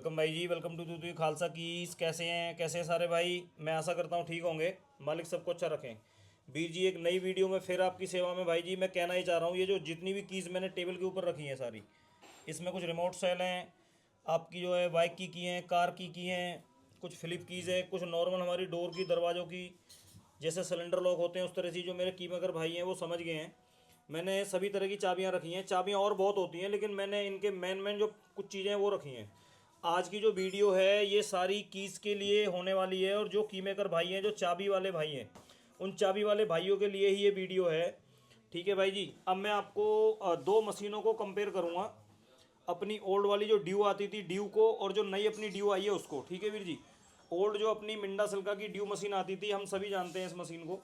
Welcome भाई जी, welcome to Dudhi Khalsa keys. कैसे हैं सारे भाई। मैं आशा करता हूँ ठीक होंगे, मालिक सबको अच्छा रखें। वीर जी एक नई वीडियो में फिर आपकी सेवा में भाई जी। मैं कहना ही चाह रहा हूँ, ये जो जितनी भी कीज़ मैंने टेबल के ऊपर रखी हैं सारी, इसमें कुछ रिमोट सेल हैं आपकी, जो है बाइक की हैं, कार की हैं, कुछ फ्लिप कीज़ है, कुछ नॉर्मल हमारी डोर की, दरवाज़ों की, जैसे सिलेंडर लॉक होते हैं उस तरह से। जो मेरे की मेकर भाई हैं वो समझ गए हैं। मैंने सभी तरह की चाबियां रखी हैं। चाबियां और बहुत होती हैं, लेकिन मैंने इनके मेन जो कुछ चीज़ें हैं वो रखी हैं। आज की जो वीडियो है ये सारी कीज़ के लिए होने वाली है, और जो की मेकर भाई हैं, जो चाबी वाले भाई हैं, उन चाबी वाले भाइयों के लिए ही ये वीडियो है। ठीक है भाई जी। अब मैं आपको दो मशीनों को कंपेयर करूँगा, अपनी ओल्ड वाली जो ड्यू आती थी ड्यू को, और जो नई अपनी ड्यू आई है उसको। ठीक है वीर जी। ओल्ड जो अपनी मिंडा सिल्का की ड्यू मशीन आती थी, हम सभी जानते हैं इस मशीन को।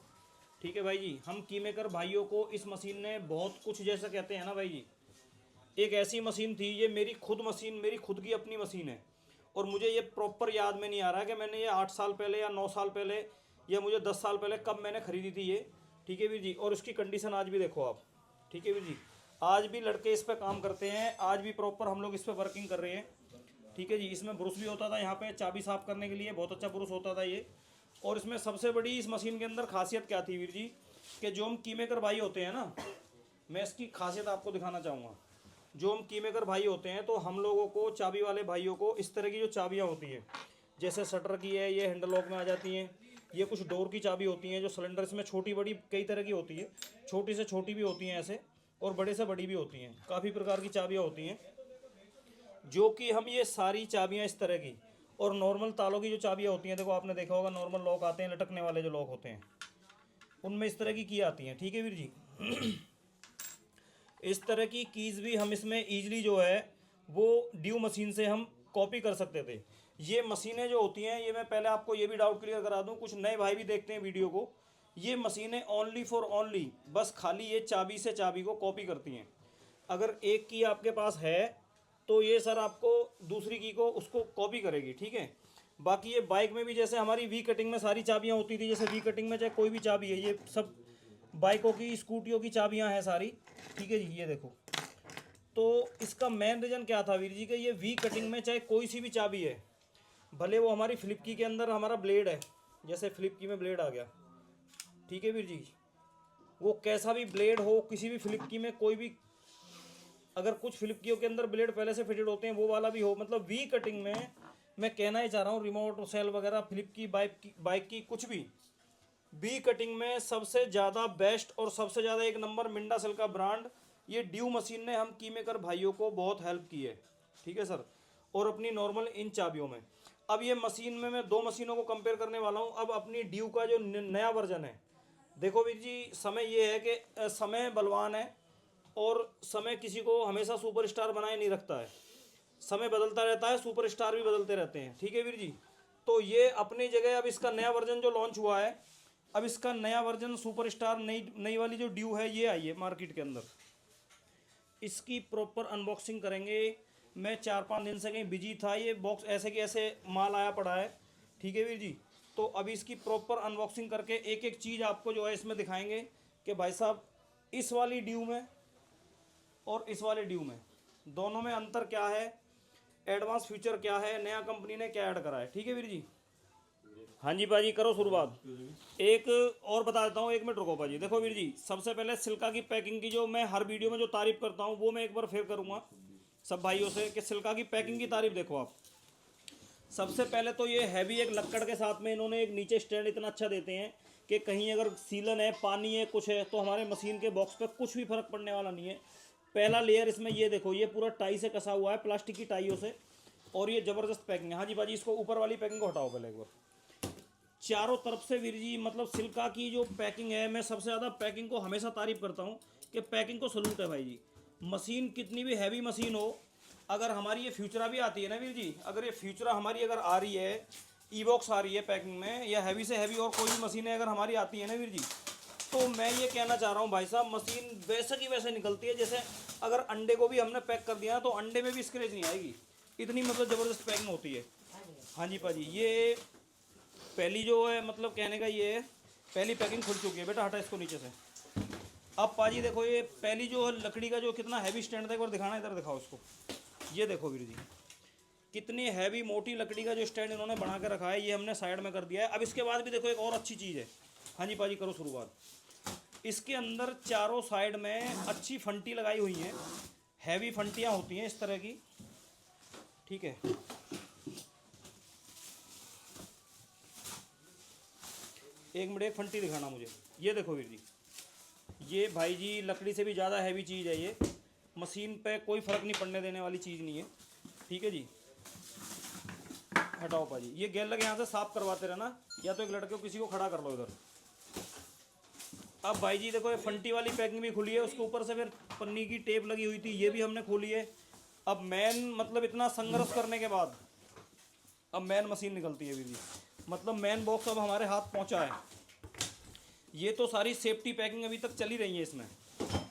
ठीक है भाई जी। हम की मेकर भाइयों को इस मशीन ने बहुत कुछ, जैसा कहते हैं ना भाई जी, एक ऐसी मशीन थी, ये मेरी खुद मशीन, मेरी खुद की अपनी मशीन है। और मुझे ये प्रॉपर याद में नहीं आ रहा है कि मैंने ये 8 साल पहले या 9 साल पहले या मुझे 10 साल पहले कब मैंने ख़रीदी थी ये। ठीक है वीर जी। और इसकी कंडीशन आज भी देखो आप। ठीक है वीर जी। आज भी लड़के इस पर काम करते हैं, आज भी प्रॉपर हम लोग इस पर वर्किंग कर रहे हैं। ठीक है जी। इसमें ब्रुश भी होता था यहाँ पे चाबी साफ़ करने के लिए, बहुत अच्छा ब्रुश होता था ये। और इसमें सबसे बड़ी इस मशीन के अंदर खासियत क्या थी वीर जी, कि जो हम की मेकर भाई होते हैं ना, मैं इसकी खासियत आपको दिखाना चाहूँगा। जो हम की मेकर भाई होते हैं, तो हम लोगों को, चाबी वाले भाइयों को, इस तरह की जो चाबियाँ होती हैं, जैसे शटर की है, ये हैंडल लॉक में आ जाती हैं। ये कुछ डोर की चाबी होती हैं, जो सिलेंडर, इसमें छोटी बड़ी कई तरह की होती है, छोटी से छोटी भी होती हैं ऐसे, और बड़े से बड़ी भी होती हैं। काफ़ी प्रकार की चाबियाँ होती हैं, जो कि हम ये सारी चाबियाँ इस तरह की, और नॉर्मल तालों की जो चाबियाँ होती हैं, देखो आपने देखा होगा नॉर्मल लॉक आते हैं, लटकने वाले जो लॉक होते हैं, उनमें इस तरह की आती हैं। ठीक है वीर जी। इस तरह की कीज़ भी हम इसमें ईजिली जो है वो ड्यू मशीन से हम कॉपी कर सकते थे। ये मशीनें जो होती हैं, ये मैं पहले आपको ये भी डाउट क्लियर करा दूं, कुछ नए भाई भी देखते हैं वीडियो को, ये मशीनें ओनली फॉर ओनली बस खाली ये चाबी से चाबी को कॉपी करती हैं। अगर एक की आपके पास है तो ये सर आपको दूसरी की को उसको कॉपी करेगी। ठीक है। बाकी ये बाइक में भी, जैसे हमारी वी कटिंग में सारी चाबियाँ होती थी, जैसे वी कटिंग में चाहे कोई भी चाबी है, ये सब बाइकों की, स्कूटियों की चाबियां हैं सारी। ठीक है जी। ये देखो, तो इसका मेन रीज़न क्या था वीर जी, कि ये वी कटिंग में चाहे कोई सी भी चाबी है, भले वो हमारी फ्लिप की के अंदर हमारा ब्लेड है, जैसे फ्लिप की में ब्लेड आ गया। ठीक है वीर जी। वो कैसा भी ब्लेड हो, किसी भी फ्लिप की में कोई भी, अगर कुछ फ्लिप कीओं के अंदर ब्लेड पहले से फिटेड होते हैं, वो वाला भी हो, मतलब वी कटिंग में मैं कहना ही चाह रहा हूँ, रिमोट सेल वगैरह, फ्लिप की, बाइक की कुछ भी, बी कटिंग में सबसे ज़्यादा बेस्ट और सबसे ज़्यादा एक नंबर मिंडा सेल का ब्रांड, ये ड्यू मशीन ने हम की मेकर भाइयों को बहुत हेल्प की है। ठीक है सर। और अपनी नॉर्मल इन चाबियों में, अब ये मशीन में मैं दो मशीनों को कंपेयर करने वाला हूँ। अब अपनी ड्यू का जो नया वर्जन है, देखो वीर जी, समय ये है कि समय बलवान है, और समय किसी को हमेशा सुपरस्टार बनाए नहीं रखता है। समय बदलता रहता है, सुपरस्टार भी बदलते रहते हैं। ठीक है वीर जी। तो ये अपनी जगह, अब इसका नया वर्जन जो लॉन्च हुआ है, अब इसका नया वर्जन सुपरस्टार, नई नई वाली जो ड्यू है, ये आई है मार्केट के अंदर। इसकी प्रॉपर अनबॉक्सिंग करेंगे। मैं 4-5 दिन से कहीं बिजी था, ये बॉक्स ऐसे के ऐसे माल आया पड़ा है। ठीक है वीर जी। तो अभी इसकी प्रॉपर अनबॉक्सिंग करके एक एक चीज़ आपको जो है इसमें दिखाएंगे, कि भाई साहब इस वाली ड्यू में और इस वाले ड्यू में, दोनों में अंतर क्या है, एडवांस फीचर क्या है, नया कंपनी ने क्या ऐड करा है। ठीक है वीर जी। हाँ जी भाजी, करो शुरुआत। एक और बता देता हूँ, 1 मिनट रुको भाजी। देखो वीर जी, सबसे पहले सिल्का की पैकिंग की, जो मैं हर वीडियो में जो तारीफ करता हूँ, वो मैं एक बार फिर करूँगा सब भाइयों से, कि सिल्का की पैकिंग की तारीफ देखो आप। सबसे पहले तो ये हैवी एक लक्कड़ के साथ में इन्होंने एक नीचे स्टैंड इतना अच्छा देते हैं, कि कहीं अगर सीलन है, पानी है, कुछ है, तो हमारे मशीन के बॉक्स पे कुछ भी फर्क पड़ने वाला नहीं है। पहला लेयर इसमें ये देखो, ये पूरा टाई से कसा हुआ है, प्लास्टिक की टाइयों से, और ये ज़बरदस्त पैकिंग है। हाँ जी भाजी, इसको ऊपर वाली पैकिंग को हटाओ पहले एक बार। चारों तरफ से वीर जी, मतलब सिल्का की जो पैकिंग है, मैं सबसे ज़्यादा पैकिंग को हमेशा तारीफ करता हूँ, कि पैकिंग को सलूट है भाई जी। मशीन कितनी भी हैवी मशीन हो, अगर हमारी ये फ्यूचरा भी आती है ना वीर जी, अगर ये फ्यूचरा हमारी अगर आ रही है, ई बॉक्स आ रही है पैकिंग में, या हैवी से हैवी और कोई भी मशीनें अगर हमारी आती है ना वीर जी, तो मैं ये कहना चाह रहा हूँ भाई साहब, मशीन वैसे की वैसे निकलती है, जैसे अगर अंडे को भी हमने पैक कर दिया तो अंडे में भी स्क्रैच नहीं आएगी, इतनी मतलब ज़बरदस्त पैकिंग होती है। हाँ जी भाजी। ये पहली जो है, मतलब कहने का ये है, पहली पैकिंग खुल चुकी है। बेटा हटा इसको नीचे से। अब पाजी देखो, ये पहली जो है लकड़ी का जो कितना हैवी स्टैंड था, एक बार दिखाना, इधर दिखाओ इसको। ये देखो वीर जी, कितनी हैवी मोटी लकड़ी का जो स्टैंड इन्होंने बना के रखा है, ये हमने साइड में कर दिया है। अब इसके बाद भी देखो एक और अच्छी चीज़ है। हाँ जी पाजी करो शुरुआत। इसके अंदर चारों साइड में अच्छी फंटी लगाई हुई हैं, हैवी फंटियाँ होती हैं इस तरह की, ठीक है। एक मिनट, एक फंटी दिखाना मुझे। ये देखो वीर जी, ये भाई जी लकड़ी से भी ज़्यादा हैवी चीज़ है ये, मशीन पे कोई फ़र्क नहीं पड़ने देने वाली चीज़ नहीं है, ठीक है जी। हटाओ पाजी, ये गेल लगे यहाँ से साफ करवाते रहना, या तो एक लड़के को किसी को खड़ा कर लो इधर। अब भाई जी देखो ये फंटी वाली पैकिंग भी खुली है, उसके ऊपर से फिर पन्नी की टेप लगी हुई थी, ये भी हमने खोली है। अब मेन मतलब इतना संघर्ष करने के बाद अब मेन मशीन निकलती है वीर जी, मतलब मेन बॉक्स अब हमारे हाथ पहुंचा है। ये तो सारी सेफ्टी पैकिंग अभी तक चली रही है इसमें,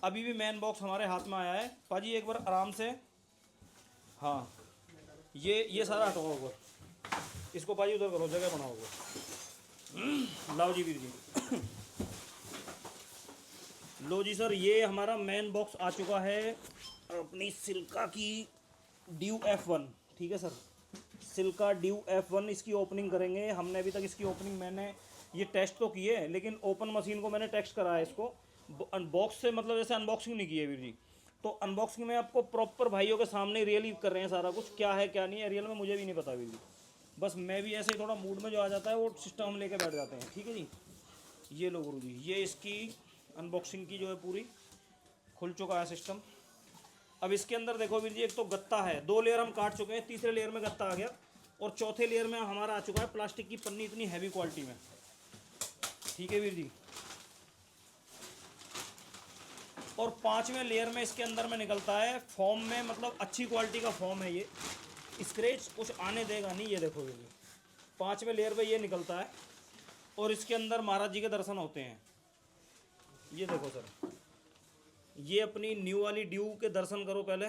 अभी भी मेन बॉक्स हमारे हाथ में आया है। पाजी एक बार आराम से, हाँ ये सारा हटाओ ऊपर, इसको पाजी उधर करो, जगह बनाओ ऊपर। लाओ जी वीर जी। लो जी सर, ये हमारा मेन बॉक्स आ चुका है अपनी सिल्का की ड्यू F1, ठीक है सर। सिल्का ड्यू F1 इसकी ओपनिंग करेंगे। हमने अभी तक इसकी ओपनिंग, मैंने ये टेस्ट तो किए है, लेकिन ओपन मशीन को मैंने टेस्ट करा है इसको, अनबॉक्स से मतलब जैसे अनबॉक्सिंग नहीं की है वीर जी। तो अनबॉक्सिंग में आपको प्रॉपर भाइयों के सामने रियली कर रहे हैं सारा कुछ, क्या है क्या नहीं है रियल में मुझे भी नहीं पता वीर जी, बस मैं भी ऐसे ही थोड़ा मूड में जो आ जाता है वो सिस्टम हम लेके बैठ जाते हैं, ठीक है जी। ये लो गुरु जी, ये इसकी अनबॉक्सिंग की जो है पूरी खुल चुका है सिस्टम। अब इसके अंदर देखो वीर जी, एक तो गत्ता है, 2 लेयर हम काट चुके हैं, तीसरे लेयर में गत्ता आ गया, और चौथे लेयर में हमारा आ चुका है प्लास्टिक की पन्नी इतनी हैवी क्वालिटी में, ठीक है वीर जी। और 5वें लेयर में इसके अंदर में निकलता है फॉर्म में, मतलब अच्छी क्वालिटी का फॉर्म है ये, स्क्रैच कुछ आने देगा नहीं। ये देखो वीर जी, 5वें लेयर पे ये निकलता है, और इसके अंदर महाराज जी के दर्शन होते हैं। ये देखो सर, ये अपनी न्यू वाली ड्यू के दर्शन करो पहले,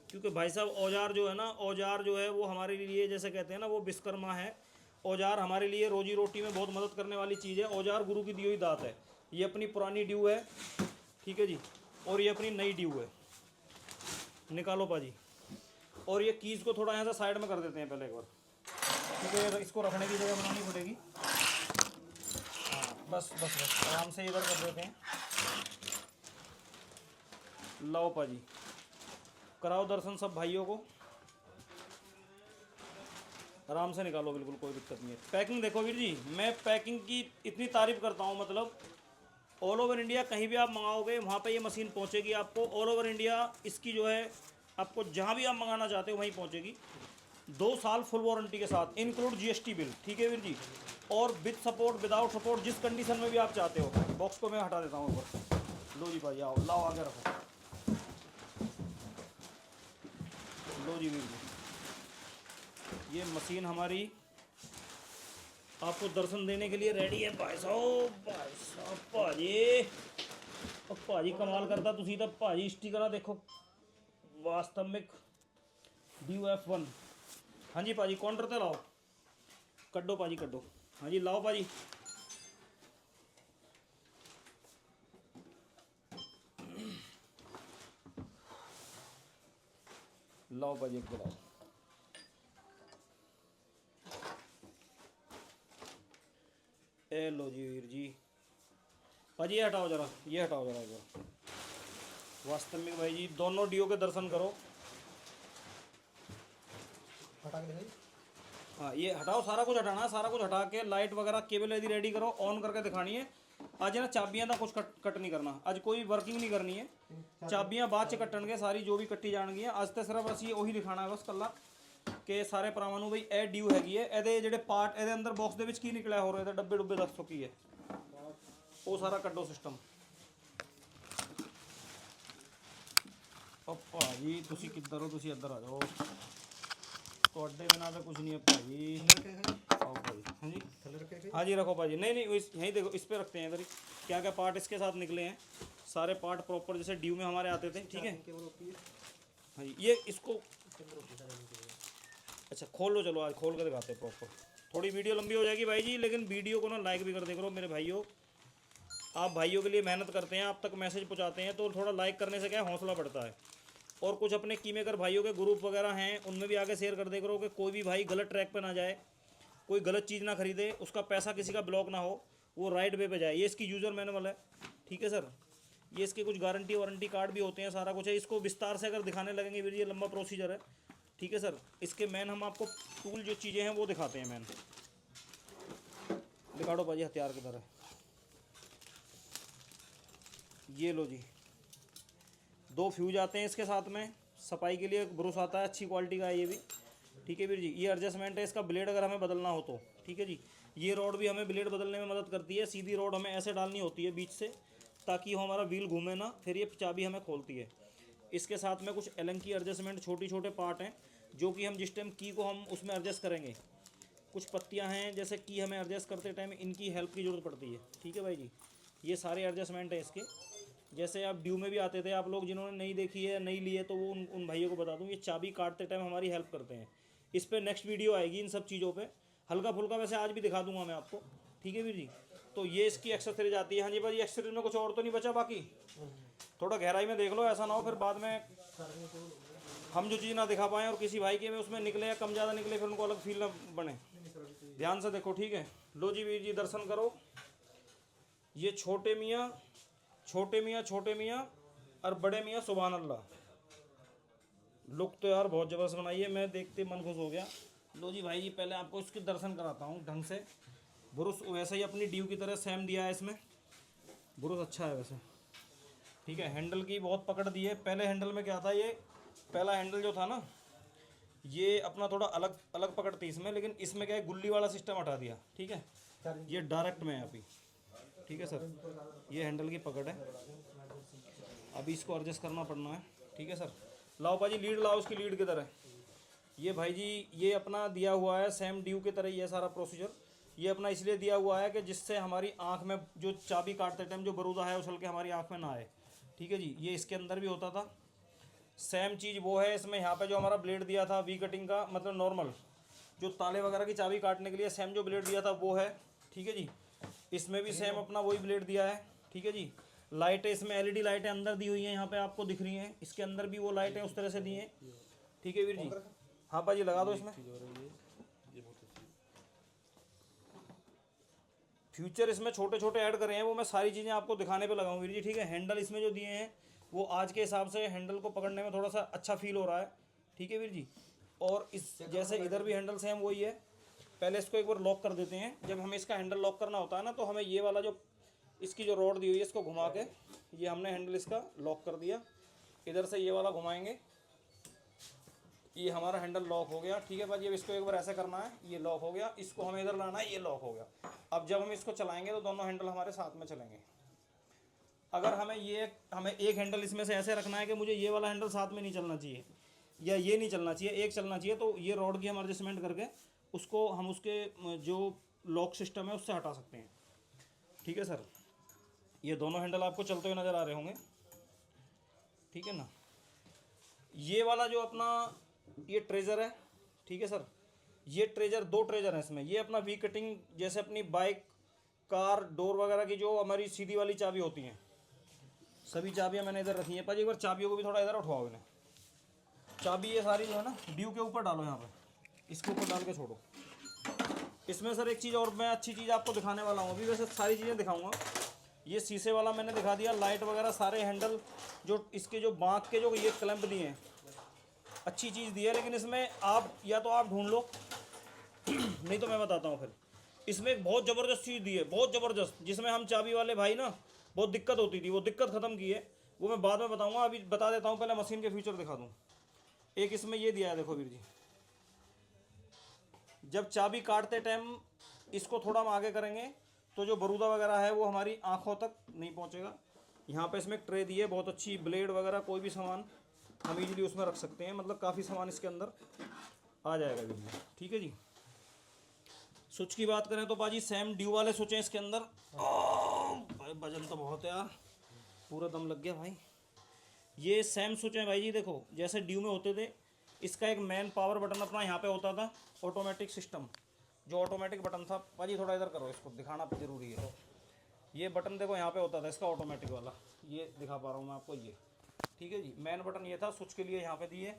क्योंकि भाई साहब औजार जो है ना, औजार जो है वो हमारे लिए जैसे कहते हैं ना वो विश्वकर्मा है। औजार हमारे लिए रोजी रोटी में बहुत मदद करने वाली चीज़ है, औजार गुरु की दी हुई दात है। ये अपनी पुरानी ड्यू है, ठीक है जी, और ये अपनी नई ड्यू है। निकालो पाजी, और ये कीज़ को थोड़ा यहाँ से साइड में कर देते हैं पहले एक बार, क्योंकि इसको रखने की जगह बनानी पड़ेगी। हाँ बस बस बस आराम से इधर कर देते हैं। लाओ पाजी, कराओ दर्शन सब भाइयों को, आराम से निकालो, बिल्कुल कोई दिक्कत नहीं है। पैकिंग देखो वीर जी, मैं पैकिंग की इतनी तारीफ़ करता हूँ, मतलब ऑल ओवर इंडिया कहीं भी आप मंगाओगे वहाँ पे ये मशीन पहुँचेगी आपको। ऑल ओवर इंडिया इसकी जो है आपको जहाँ भी आप मंगाना चाहते हो वहीं पहुँचेगी। 2 साल फुल वारंटी के साथ, इंक्लूड GST बिल, ठीक है वीर जी, और विद सपोर्ट विदाउट सपोर्ट, जिस कंडीशन में भी आप चाहते हो। बॉक्स को मैं हटा देता हूँ ऊपर। लो जी भाई आओ, लाओ आगे रखो। लो जी वीर जी, ये मशीन हमारी आपको दर्शन देने के लिए रेडी है भाई साहब। भाजी और भाजी कमाल करता, तुसी तो भाजी स्टिकर देखो, वास्तविक ड्यू F1। हाँ जी भाजी काउंटर ते लाओ, कड्डो भाजी कड्डो। हाँ जी लाओ भाजी, लाओ भाजी एक लाओ। ए लो जी वीर जी, भाजी ये हटाओ जरा, ये हटाओ जरा एक बार। वास्तविक भाई जी दोनों ड्यू के दर्शन करो। हटा के हाँ ये हटाओ, सारा कुछ हटाना है, सारा कुछ हटा के लाइट वगैरह केबल यदि रेडी करो, ऑन करके दिखानी है। आज है ना चाबियाँ का कुछ कट नहीं करना, आज कोई वर्किंग नहीं करनी है, चाबियाँ बाद च कट्टणगे सारी जो भी कट्टी जाएंगी। आज तो सिर्फ ਅਸੀਂ ਉਹੀ ਦਿਖਾਣਾ है बस कला कि सारे ਭਰਾਵਾਂ ਨੂੰ ਬਈ ਇਹ ड्यू हैगी है। ਇਹਦੇ ਜਿਹੜੇ ਪਾर्ट ਇਹਦੇ ਅੰਦਰ ਬਾਕਸ ਦੇ ਵਿੱਚ ਕੀ ਨਿਕਲਿਆ ਹੋ ਰਿਹਾ, ਇਹਦੇ ਡੱਬੇ ਡੁੱਬੇ ਦੱਸੋ ਕੀ ਹੈ, ਉਹ ਸਾਰਾ ਕੱਢੋ ਸਿਸਟਮ। ਉਹ ਭਾਜੀ ਤੁਸੀਂ ਕਿੱਧਰ ਹੋ, ਤੁਸੀਂ ਇੱਧਰ ਆ ਜਾਓ, ਤੁਹਾਡੇ बिना तो कुछ नहीं है भाजी। आओ भाई, हाँ जी हाँ जी रखो भाजी, नहीं नहीं यहीं देखो, इस पे रखते हैं इधर ही, क्या क्या पार्ट इसके साथ निकले हैं, सारे पार्ट प्रॉपर जैसे ड्यू में हमारे आते थे, ठीक है। हाँ जी ये इसको अच्छा खोल लो, चलो आज खोल कर दिखाते हैं प्रॉपर। थोड़ी वीडियो लंबी हो जाएगी भाई जी, लेकिन वीडियो को ना लाइक भी कर दे करो मेरे भाइयों। आप भाइयों के लिए मेहनत करते हैं, आप तक मैसेज पहुँचाते हैं, तो थोड़ा लाइक करने से क्या है हौसला बढ़ता है। और कुछ अपने की मेकर भाइयों के ग्रुप वगैरह हैं, उनमें भी आगे शेयर कर दे करो कि कोई भी भाई गलत ट्रैक पे ना जाए, कोई गलत चीज़ ना खरीदे, उसका पैसा किसी का ब्लॉक ना हो, वो राइट वे पे जाए। ये इसकी यूज़र मैनुअल है, ठीक है सर। ये इसके कुछ गारंटी वारंटी कार्ड भी होते हैं, सारा कुछ है। इसको विस्तार से अगर दिखाने लगेंगे वीर, ये लंबा प्रोसीजर है, ठीक है सर। इसके मैन हम आपको टूल जो चीज़ें हैं वो दिखाते हैं। मैन दिखा दो भाजी, हथियार की तरह। ये लो जी, 2 फ्यूज आते हैं इसके साथ में, सफाई के लिए एक ब्रश आता है, अच्छी क्वालिटी का है ये भी, ठीक है वीर जी। ये एडजस्टमेंट है इसका, ब्लेड अगर हमें बदलना हो तो, ठीक है जी। ये रॉड भी हमें ब्लेड बदलने में मदद करती है। सीधी रॉड हमें ऐसे डालनी होती है बीच से, ताकि वो हमारा व्हील घूमे ना, फिर ये चाबी हमें खोलती है। इसके साथ में कुछ एलन की एडजस्टमेंट छोटे छोटे पार्ट हैं, जो कि हम जिस टाइम की को हम उसमें एडजस्ट करेंगे। कुछ पत्तियां हैं जैसे की हमें एडजस्ट करते टाइम इनकी हेल्प की ज़रूरत पड़ती है, ठीक है भाई जी। ये सारे एडजस्टमेंट हैं इसके। जैसे आप ड्यू में भी आते थे, आप लोग जिन्होंने नहीं देखी है, नहीं ली है, तो वो उन भाइयों को बता दूँ, ये चाबी काटते टाइम हमारी हेल्प करते हैं। इस पर नेक्स्ट वीडियो आएगी इन सब चीज़ों पे, हल्का फुल्का वैसे आज भी दिखा दूंगा मैं आपको, ठीक है वीर जी। तो ये इसकी एक्सेसरीज आती है। हाँ जी भाई, एक्सेसरीज में कुछ और तो नहीं बचा बाकी? थोड़ा गहराई में देख लो, ऐसा ना हो फिर बाद में हम जो चीज़ ना दिखा पाएँ और किसी भाई के में उसमें निकले या कम ज़्यादा निकले, फिर उनको अलग फील ना बने। ध्यान से देखो, ठीक है। लो जी वीर जी, दर्शन करो। ये छोटे मियाँ और बड़े मियाँ सुभान अल्लाह। लुक तो यार बहुत ज़बरदस्त बनाई है, मैं देखते मन खुश हो गया। लो जी भाई जी, पहले आपको इसके दर्शन कराता हूँ ढंग से। ब्रुश वैसे ही अपनी ड्यू की तरह सेम दिया है इसमें, ब्रुश अच्छा है वैसे, ठीक है। हैंडल की बहुत पकड़ दी है। पहले हैंडल में क्या था, ये पहला हैंडल जो था ना, ये अपना थोड़ा अलग अलग पकड़ थी इसमें, लेकिन इसमें क्या है, गुल्ली वाला सिस्टम हटा दिया, ठीक है। ये डायरेक्ट में है अभी, ठीक है सर। ये हैंडल की पकड़ है, अभी इसको एडजस्ट करना पड़ना है, ठीक है सर। लाओ भाजी लीड लाओ, उसकी लीड की तरह। ये भाई जी ये अपना दिया हुआ है सेम ड्यू की तरह, ये सारा प्रोसीजर ये अपना इसलिए दिया हुआ है कि जिससे हमारी आंख में जो चाबी काटते टाइम जो बरूदा है उछल के हमारी आंख में ना आए, ठीक है जी। ये इसके अंदर भी होता था सेम चीज़, वो है इसमें। यहाँ पे जो हमारा ब्लेड दिया था वी कटिंग का, मतलब नॉर्मल जो ताले वगैरह की चाबी काटने के लिए सेम जो ब्लेड दिया था वो है, ठीक है जी। इसमें भी सेम अपना वही ब्लेड दिया है, ठीक है जी। लाइटें इसमें एलईडी लाइटें अंदर दी हुई हैं, यहाँ पे आपको दिख रही हैं। इसके अंदर भी वो लाइटें उस तरह से दी हैं, ठीक है वीर जी। हाँ भाई लगा दो इसमें। फ्यूचर इसमें छोटे छोटे ऐड करे हैं, वो मैं सारी चीज़ें आपको दिखाने पे लगाऊँ वीर जी, ठीक है। हैंडल इसमें जो दिए हैं वो आज के हिसाब से हैंडल को पकड़ने में थोड़ा सा अच्छा फील हो रहा है, ठीक है वीर जी। और इस जैसे इधर भी हैंडल सेम वही है। पहले इसको एक बार लॉक कर देते हैं। जब हमें इसका हैंडल लॉक करना होता है ना, तो हमें ये वाला जो इसकी जो रॉड दी हुई है इसको घुमा के, ये हमने हैंडल इसका लॉक कर दिया। इधर से ये वाला घुमाएंगे, ये हमारा हैंडल लॉक हो गया, ठीक है भाई। अब इसको एक बार ऐसे करना है, ये लॉक हो गया। इसको हमें इधर लाना है, ये लॉक हो गया। अब जब हम इसको चलाएंगे तो दोनों हैंडल हमारे साथ में चलेंगे। अगर हमें एक हैंडल इसमें से ऐसे रखना है कि मुझे ये वाला हैंडल साथ में नहीं चलना चाहिए या ये नहीं चलना चाहिए, एक चलना चाहिए, तो ये रॉड की हम एडजस्टमेंट करके उसको हम उसके जो लॉक सिस्टम है उससे हटा सकते हैं, ठीक है सर। ये दोनों हैंडल आपको चलते हुए नज़र आ रहे होंगे, ठीक है ना। ये वाला जो अपना ये ट्रेजर है, ठीक है सर। ये ट्रेजर 2 ट्रेजर हैं इसमें। ये अपना वी कटिंग, जैसे अपनी बाइक कार डोर वगैरह की जो हमारी सीधी वाली चाबी होती हैं, सभी चाबियां मैंने इधर रखी हैं। पर एक बार चाबियों को भी थोड़ा इधर उठवाओ इन्हें। चाबी ये सारी जो है ना ड्यू के ऊपर डालो, यहाँ पे इसके ऊपर डाल के छोड़ो। इसमें सर एक चीज़ और मैं अच्छी चीज़ आपको दिखाने वाला हूँ। अभी वैसे सारी चीज़ें दिखाऊंगा। ये शीशे वाला मैंने दिखा दिया, लाइट वगैरह सारे हैंडल जो इसके जो बाँक के जो ये क्लैंप दिए हैं, अच्छी चीज़ दी है। लेकिन इसमें आप या तो आप ढूंढ लो नहीं तो मैं बताता हूँ फिर। इसमें एक बहुत ज़बरदस्त चीज़ दी है, बहुत ज़बरदस्त, जिसमें हम चाबी वाले भाई ना बहुत दिक्कत होती थी, वो दिक्कत ख़त्म की है। वो मैं बाद में बताऊँगा, अभी बता देता हूँ, पहले मशीन के फीचर दिखा दूँ। एक इसमें ये दिया है, देखो वीर जी। जब चाबी काटते टाइम इसको थोड़ा हम आगे करेंगे तो जो बरूदा वगैरह है वो हमारी आँखों तक नहीं पहुँचेगा। यहाँ पे इसमें एक ट्रे दी है बहुत अच्छी, ब्लेड वगैरह कोई भी सामान हम इजीली उसमें रख सकते हैं, मतलब काफ़ी सामान इसके अंदर आ जाएगा वीर जी, ठीक है जी। स्विच की बात करें तो बाजी सेम ड्यू वाले स्विच हैं इसके अंदर। भाई वजन तो बहुत है यार, पूरा दम लग गया भाई। ये सेम स्विच है भाई जी, देखो जैसे ड्यू में होते थे। इसका एक मेन पावर बटन अपना यहाँ पे होता था, ऑटोमेटिक सिस्टम जो ऑटोमेटिक बटन था। भाजी थोड़ा इधर करो, इसको दिखाना ज़रूरी है। ये बटन देखो यहाँ पे होता था इसका ऑटोमेटिक वाला, ये दिखा पा रहा हूँ मैं आपको। ठीक है जी। मेन बटन ये था, स्विच के लिए यहाँ पे दिए।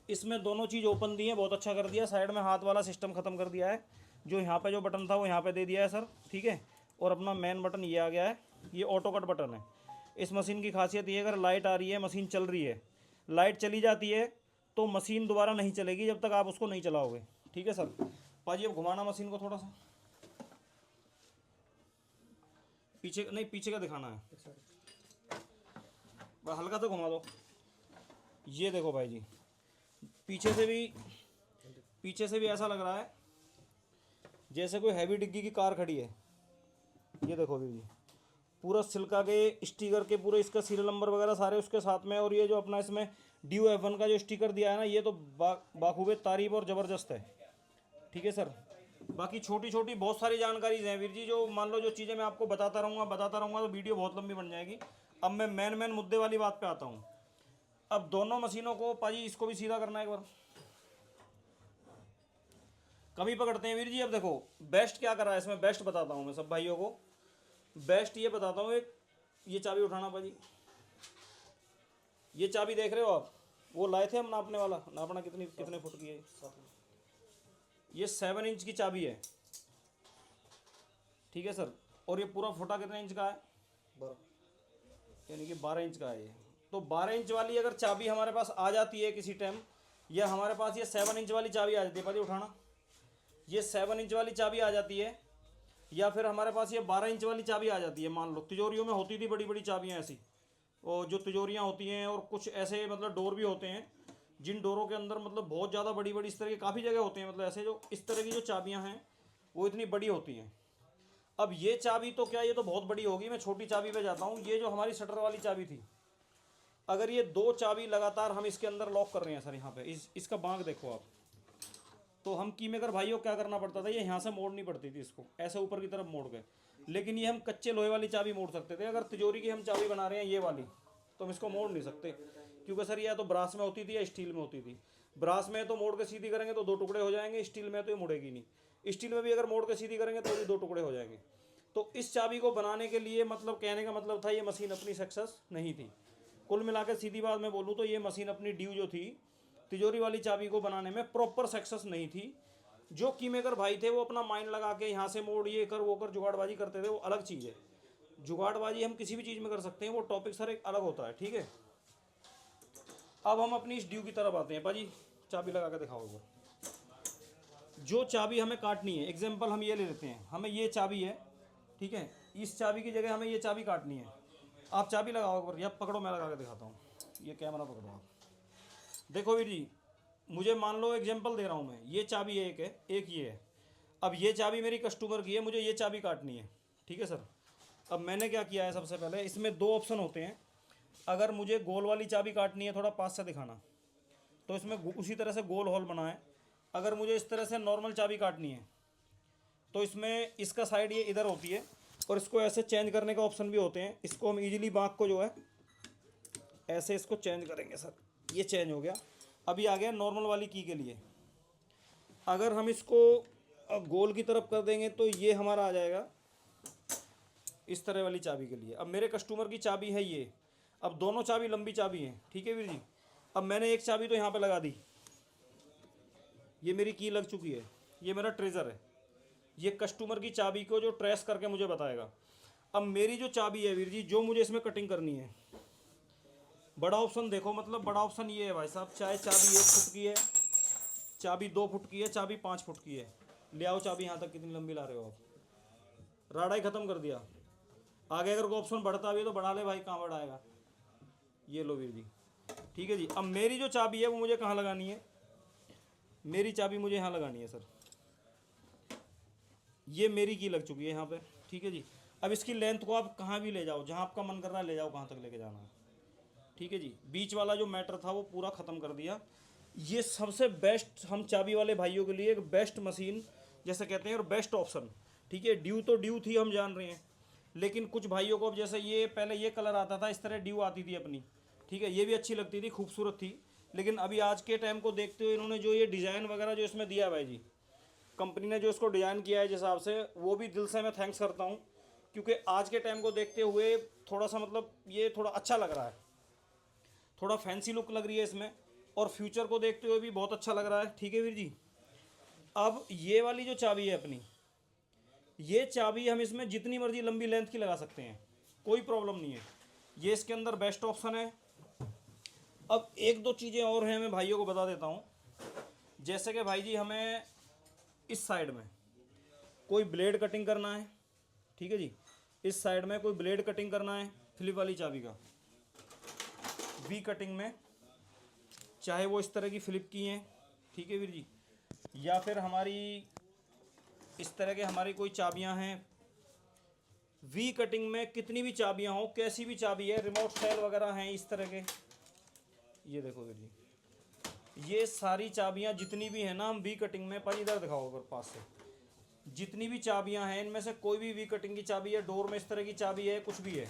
इसमें दोनों चीज़ ओपन दी है, बहुत अच्छा कर दिया। साइड में हाथ वाला सिस्टम ख़त्म कर दिया है, जो यहाँ पे जो बटन था वो यहाँ पे दे दिया है सर, ठीक है। और अपना मेन बटन ये आ गया है, ये ऑटो कट बटन है। इस मशीन की खासियत ये है, अगर लाइट आ रही है, मशीन चल रही है, लाइट चली जाती है तो मशीन दोबारा नहीं चलेगी जब तक आप उसको नहीं चलाओगे, ठीक है सर। पाजी अब घुमाना मशीन को थोड़ा सा, पीछे नहीं, पीछे का दिखाना है, बस हल्का सा घुमा दो। ये देखो भाई जी, पीछे से भी ऐसा लग रहा है जैसे कोई हैवी डिग्गी की कार खड़ी है। ये देखो वीर जी, पूरा सिल्का के स्टिकर के पूरे, इसका सीरियल नंबर वगैरह सारे उसके साथ में। और ये जो अपना इसमें ड्यू F1 का जो स्टिकर दिया है ना, ये तो बाखूबे तारीफ और ज़बरदस्त है, ठीक है सर। बाकी छोटी छोटी बहुत सारी जानकारीज हैं वीर जी, जो मान लो जो चीज़ें मैं आपको बताता रहूँगा तो वीडियो बहुत लंबी बन जाएगी। अब मैं मेन मुद्दे वाली बात पे आता हूँ। अब दोनों मशीनों को पाजी, इसको भी सीधा करना है एक बार, कभी पकड़ते हैं वीर जी। अब देखो बेस्ट क्या कर रहा है इसमें, बेस्ट बताता हूँ मैं सब भाइयों को। बेस्ट ये बताता हूँ, एक ये चाबी उठाना पाजी, ये चाबी देख रहे हो आप, वो लाए थे हम नापने वाला, नापना कितने फुट की है। ये 7 इंच की चाबी है, ठीक है सर। और ये पूरा फुटा कितने इंच का है, यानी कि 12 इंच का है ये। तो 12 इंच वाली अगर चाबी हमारे पास आ जाती है किसी टाइम, या हमारे पास ये 7 इंच वाली चाबी आ जाती है, पाजी उठाना, ये 7 इंच वाली चाबी आ जाती है, या फिर हमारे पास ये 12 इंच वाली चाबी आ जाती है। मान लो तिजोरियों में होती थी बड़ी बड़ी चाबियाँ ऐसी, और जो तिजोरियाँ होती हैं, और कुछ ऐसे मतलब डोर भी होते हैं, जिन डोरों के अंदर मतलब बहुत ज़्यादा बड़ी बड़ी इस तरह की काफ़ी जगह होते हैं, मतलब ऐसे जो इस तरह की जो चाबियाँ हैं वो इतनी बड़ी होती हैं। अब ये चाबी तो क्या, ये तो बहुत बड़ी होगी, मैं छोटी चाबी पे जाता हूँ। ये जो हमारी शटर वाली चाबी थी, अगर ये 2 चाबी लगातार हम इसके अंदर लॉक कर रहे हैं सर, यहाँ पे इसका बांक देखो आप, तो हम कीमेकर भाइयों क्या करना पड़ता था, ये यहाँ से मोड़नी पड़ती थी, इसको ऐसे ऊपर की तरफ मोड़ गए। लेकिन ये हम कच्चे लोहे वाली चाबी मोड़ सकते थे। अगर तिजोरी की हम चाबी बना रहे हैं ये वाली, तो हम इसको मोड़ नहीं सकते, क्योंकि सर या तो ब्रास में होती थी या स्टील में होती थी। ब्रास में तो मोड़ के सीधी करेंगे तो 2 टुकड़े हो जाएंगे, स्टील में तो ये मुड़ेगी नहीं। स्टील में भी अगर मोड़ के सीधी करेंगे तो भी 2 टुकड़े हो जाएंगे। तो इस चाबी को बनाने के लिए, मतलब कहने का मतलब था, ये मशीन अपनी सक्सेस नहीं थी। कुल मिलाकर सीधी बात मैं बोलूँ तो ये मशीन अपनी ड्यू जो थी तिजोरी वाली चाबी को बनाने में प्रॉपर सक्सेस नहीं थी। जो कीमेकर भाई थे वो अपना माइंड लगा के यहाँ से मोड़, ये कर वो कर, जुगाड़बाजी करते थे, वो अलग चीज़ है। जुगाड़बाजी हम किसी भी चीज़ में कर सकते हैं, वो टॉपिक सर एक अलग होता है, ठीक है। अब हम अपनी इस ड्यू की तरफ आते हैं। पाजी चाबी लगा के दिखाओ वो, जो चाबी हमें काटनी है। एग्जाम्पल हम ये ले लेते हैं, हमें ये चाबी है, ठीक है, इस चाबी की जगह हमें ये चाबी काटनी है। आप चाबी लगाओ, या पकड़ो, मैं लगा के दिखाता हूँ, ये कैमरा पकड़ो आप, देखो वीर जी, मुझे मान लो एग्जाम्पल दे रहा हूँ मैं, ये चाबी एक है, एक ये है। अब ये चाबी मेरी कस्टमर की है, मुझे ये चाबी काटनी है, ठीक है सर। अब मैंने क्या किया है, सबसे पहले इसमें 2 ऑप्शन होते हैं। अगर मुझे गोल वाली चाबी काटनी है, थोड़ा पास से दिखाना, तो इसमें उसी तरह से गोल होल बना है। अगर मुझे इस तरह से नॉर्मल चाबी काटनी है, तो इसमें इसका साइड ये इधर होती है, और इसको ऐसे चेंज करने का ऑप्शन भी होते हैं। इसको हम इजीली बाँक को जो है ऐसे इसको चेंज करेंगे सर, ये चेंज हो गया। अभी आ गया नॉर्मल वाली की के लिए। अगर हम इसको गोल की तरफ कर देंगे तो ये हमारा आ जाएगा इस तरह वाली चाबी के लिए। अब मेरे कस्टमर की चाबी है ये, अब दोनों चाबी लंबी चाबी हैं, ठीक है वीर जी। अब मैंने एक चाबी तो यहाँ पे लगा दी, ये मेरी की लग चुकी है, ये मेरा ट्रेजर है, ये कस्टमर की चाबी को जो ट्रेस करके मुझे बताएगा। अब मेरी जो चाबी है वीर जी, जो मुझे इसमें कटिंग करनी है, बड़ा ऑप्शन देखो, मतलब बड़ा ऑप्शन ये है भाई साहब, चाहे चाबी 1 फुट की है, चाबी 2 फुट की है, चाबी 5 फुट की है, ले आओ चाबी यहाँ तक, कितनी लंबी ला रहे हो आप, राड़ा ही ख़त्म कर दिया। आगे अगर कोई ऑप्शन बढ़ता भी है तो बढ़ा ले भाई, कहाँ बढ़ाएगा। ये लो वीर जी, ठीक है जी। अब मेरी जो चाबी है वो मुझे कहाँ लगानी है, मेरी चाबी मुझे यहाँ लगानी है सर, ये मेरी की लग चुकी है यहाँ पे, ठीक है जी। अब इसकी लेंथ को आप कहाँ भी ले जाओ, जहाँ आपका मन कर रहा है ले जाओ, कहाँ तक लेके जाना है, ठीक है जी। बीच वाला जो मैटर था वो पूरा ख़त्म कर दिया। ये सबसे बेस्ट हम चाबी वाले भाइयों के लिए एक बेस्ट मशीन जैसे कहते हैं, और बेस्ट ऑप्शन, ठीक है। ड्यू तो ड्यू थी, हम जान रहे हैं, लेकिन कुछ भाइयों को अब जैसे ये पहले ये कलर आता था, इस तरह ड्यू आती थी अपनी, ठीक है, ये भी अच्छी लगती थी, खूबसूरत थी। लेकिन अभी आज के टाइम को देखते हुए इन्होंने जो ये डिज़ाइन वगैरह जो इसमें दिया है भाई जी, कंपनी ने जो इसको डिज़ाइन किया है जिस हिसाब से, वो भी दिल से मैं थैंक्स करता हूँ, क्योंकि आज के टाइम को देखते हुए थोड़ा सा मतलब ये थोड़ा अच्छा लग रहा है, थोड़ा फैंसी लुक लग रही है इसमें, और फ्यूचर को देखते हुए भी बहुत अच्छा लग रहा है। ठीक है वीर जी। अब ये वाली जो चाबी है अपनी, ये चाबी हम इसमें जितनी मर्जी लंबी लेंथ की लगा सकते हैं, कोई प्रॉब्लम नहीं है। ये इसके अंदर बेस्ट ऑप्शन है। अब एक दो चीज़ें और हैं, मैं भाइयों को बता देता हूँ। जैसे कि भाई जी हमें इस साइड में कोई ब्लेड कटिंग करना है, ठीक है जी, इस साइड में कोई ब्लेड कटिंग करना है फ्लिप वाली चाबी का, वी कटिंग में, चाहे वो इस तरह की फ्लिप की हैं, ठीक है वीर जी, या फिर हमारी इस तरह के हमारी कोई चाबियां हैं वी कटिंग में, कितनी भी चाबियां हो, कैसी भी चाबी है, रिमोट सेल वगैरह हैं इस तरह के, ये देखो वीर जी, ये सारी चाबियां जितनी भी हैं ना हम वी कटिंग में, पर इधर दिखाओ अगर पास से, जितनी भी चाबियां हैं इनमें से कोई भी वी कटिंग की चाबी है, डोर में इस तरह की चाबी है, कुछ भी है,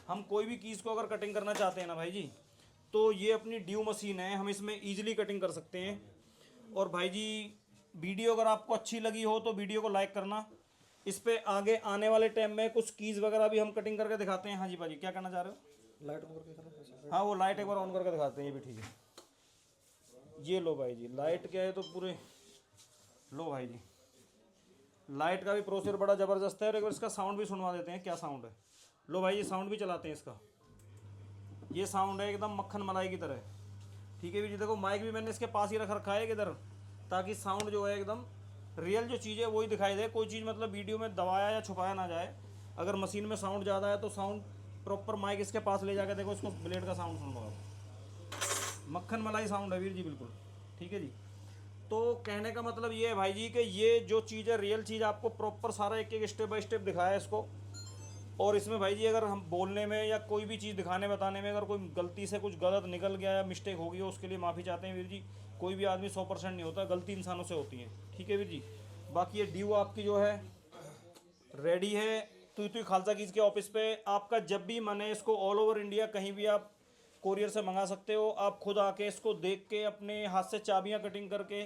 हम कोई भी कीज़ को अगर कटिंग करना चाहते हैं ना भाई जी, तो ये अपनी ड्यू मशीन है, हम इसमें ईजिली कटिंग कर सकते हैं। और भाई जी वीडियो अगर आपको अच्छी लगी हो तो वीडियो को लाइक करना। इस पे आगे आने वाले टाइम में कुछ कीज़ वगैरह भी हम कटिंग करके दिखाते हैं। हाँ जी भाजी, क्या कहना चाह रहे हो? लाइट ऑन करके करना। हाँ, वो लाइट एक बार ऑन करके दिखाते हैं, ये भी ठीक है। ये लो भाई जी, लाइट क्या है तो पूरे, लो भाई जी, लाइट का भी प्रोसेसर बड़ा ज़बरदस्त है। और एक बार इसका साउंड भी सुनवा देते हैं, क्या साउंड है। लो भाई, ये साउंड भी चलाते हैं इसका, ये साउंड है एकदम मक्खन मलाई की तरह। ठीक है जी, देखो माइक भी मैंने इसके पास ही रख रखा है किधर, ताकि साउंड जो है एकदम रियल जो चीज़ है वही दिखाई दे, कोई चीज़ मतलब वीडियो में दबाया या छुपाया ना जाए। अगर मशीन में साउंड ज़्यादा है तो साउंड प्रॉपर माइक इसके पास ले जाकर देखो, इसको ब्लेड का साउंड सुन लो आप, मक्खन मलाई साउंड है वीर जी, बिल्कुल। ठीक है जी, तो कहने का मतलब ये है भाई जी कि ये जो चीज़ है रियल चीज़, आपको प्रॉपर सारा एक एक स्टेप बाय स्टेप दिखाया है इसको। और इसमें भाई जी अगर हम बोलने में या कोई भी चीज़ दिखाने बताने में अगर कोई गलती से कुछ गलत निकल गया या मिस्टेक हो गई हो, उसके लिए माफ़ी चाहते हैं वीर जी। कोई भी आदमी 100% नहीं होता, गलती इंसानों से होती है। ठीक है वीर जी। बाकी ये ड्यू आपकी जो है रेडी है तुई खालसा कीज के ऑफिस पे। आपका जब भी मन है इसको ऑल ओवर इंडिया कहीं भी आप कोरियर से मंगा सकते हो। आप खुद आके इसको देख के अपने हाथ से चाबियाँ कटिंग करके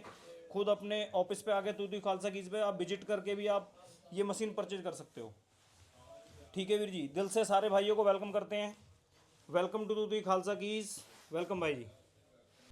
खुद अपने ऑफिस पे आके तुई खालसा कीज पे आप विजिट करके भी आप ये मशीन परचेज कर सकते हो। ठीक है वीर जी, दिल से सारे भाइयों को वेलकम करते हैं। वेलकम टू तुई खालसा कीज, वेलकम भाई जी।